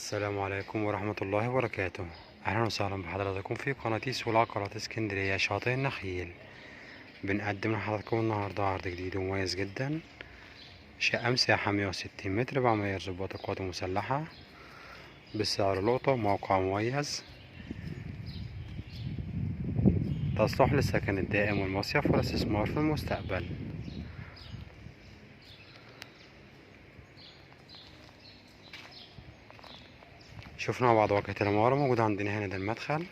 السلام عليكم ورحمة الله وبركاته. أهلا وسهلا بحضراتكم في قناة سوق العقارات اسكندرية شاطئ النخيل. بنقدم لحضراتكم النهاردة عرض جديد ومميز جدا، شقة مساحة 160 متر بعملية ضباط القوات المسلحة بسعر لقطة، موقع مميز، تصلح للسكن الدائم والمصيف والاستثمار في المستقبل. شوفنا مع بعض واجهة العمارة. موجودة عندنا هنا ده المدخل،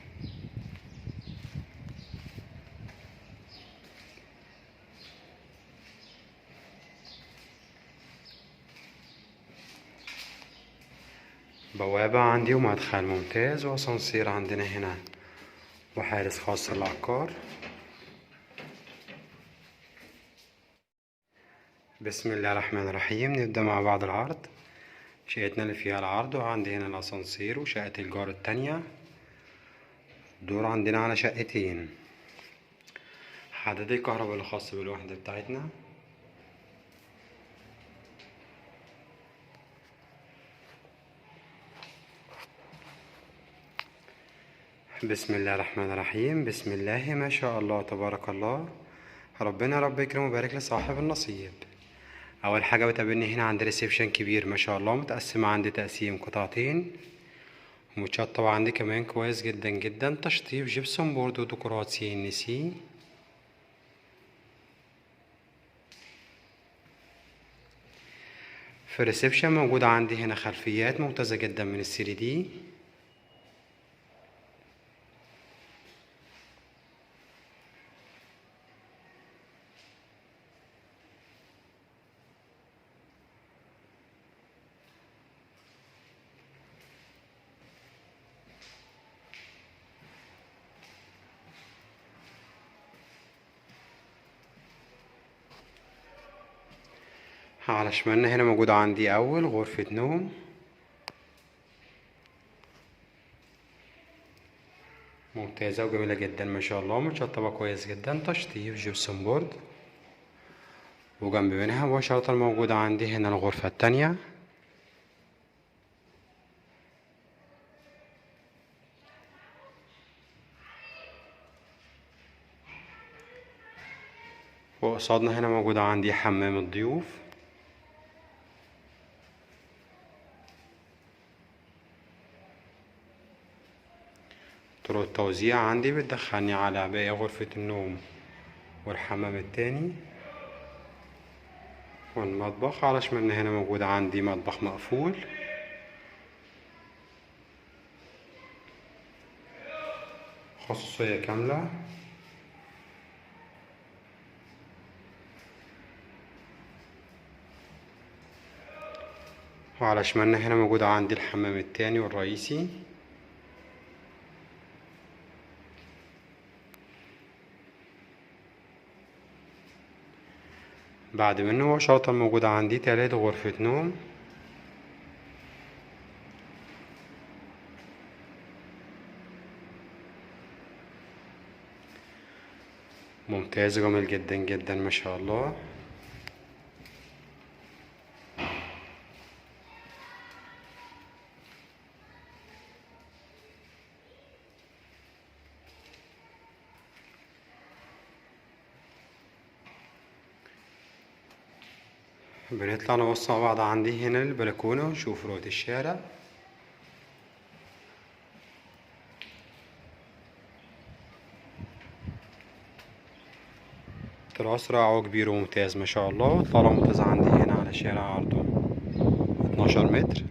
بوابة عندي ومدخل ممتاز وأسانسير عندنا هنا وحارس خاص للعقار. بسم الله الرحمن الرحيم. نبدأ مع بعض العرض. شقتنا اللي فيها العرض، وعندي هنا الأسانسير وشقة الجار التانية. الدور عندنا على شقتين. حداد الكهرباء الخاص بالوحدة بتاعتنا. بسم الله الرحمن الرحيم. بسم الله ما شاء الله تبارك الله. ربنا رب يكرم ويبارك لصاحب النصيب. اول حاجه بتقابلني هنا عندي ريسبشن كبير ما شاء الله، متقسمه عندي تقسيم قطعتين، ومتشطب عندي كمان كويس جدا جدا، تشطيب جبسون بورد وديكورات CNC. في الريسبشن موجود عندي هنا خلفيات ممتازه جدا من ال3D. على شمالنا هنا موجود عندي أول غرفة نوم، ممتازة وجميلة جدا ما شاء الله، متشطبة كويس جدا، تشطيب جبسون بورد. وجنب منها مباشرة موجودة عندي هنا الغرفة التانية. وقصادنا هنا موجودة عندي حمام الضيوف. طرق التوزيع عندي بتدخلني على باقي غرفة النوم والحمام التاني والمطبخ. على شمالنا هنا موجود عندي مطبخ مقفول، خصوصية كاملة. وعلى شمالنا هنا موجود عندي الحمام التاني والرئيسي. بعد منه مباشرة موجودة عندي تالت غرفة نوم. ممتاز جميل جدا جدا ما شاء الله. بنطلع نبص مع بعض عندي هنا البلكونة ونشوف رؤية الشارع. تراس رائع وكبير وممتاز ما شاء الله. والطاولة ممتازة عندي هنا على شارع عرضه 12 متر.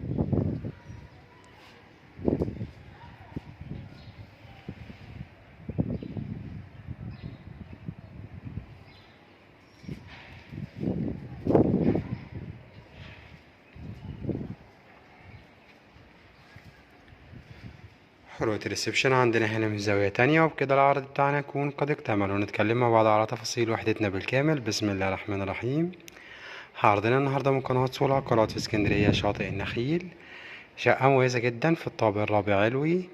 رؤية الريسبشن عندنا هنا من زاوية تانية. وبكده العرض بتاعنا يكون قد اكتمل، ونتكلم مع بعض على تفاصيل وحدتنا بالكامل. بسم الله الرحمن الرحيم. عرضنا النهاردة من قناة سوق العقارات في اسكندرية شاطئ النخيل. شقة مميزة جدا في الطابق الرابع علوي،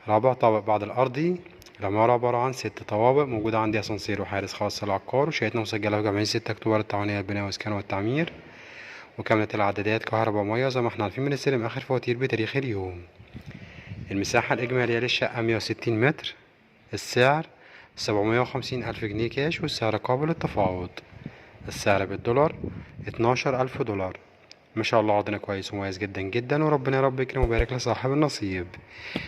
رابع طابق بعد الأرضي. العمارة عبارة عن 6 طوابق. موجودة عندي أسانسير وحارس خاص للعقار، وشقتنا مسجلة في جمعية 6 أكتوبر التعاونية للبناء والإسكان والتعمير. وكاملة العدادات كهرباء ومية زي ما احنا عارفين بنستلم آخر فواتير بتاريخ اليوم. المساحة الإجمالية للشقة 160 متر. السعر 750 ألف جنيه كاش، والسعر قابل للتفاوض. السعر بالدولار 12,000 دولار. ما شاء الله عرضنا كويس ومميز جدا جدا، وربنا يا رب يكرم ويبارك لصاحب النصيب.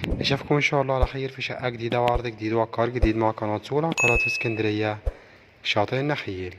نشوفكم ان شاء الله على خير في شقة جديدة وعرض جديد وعقار جديد مع قناة سول عقارات في اسكندرية شاطئ النخيل.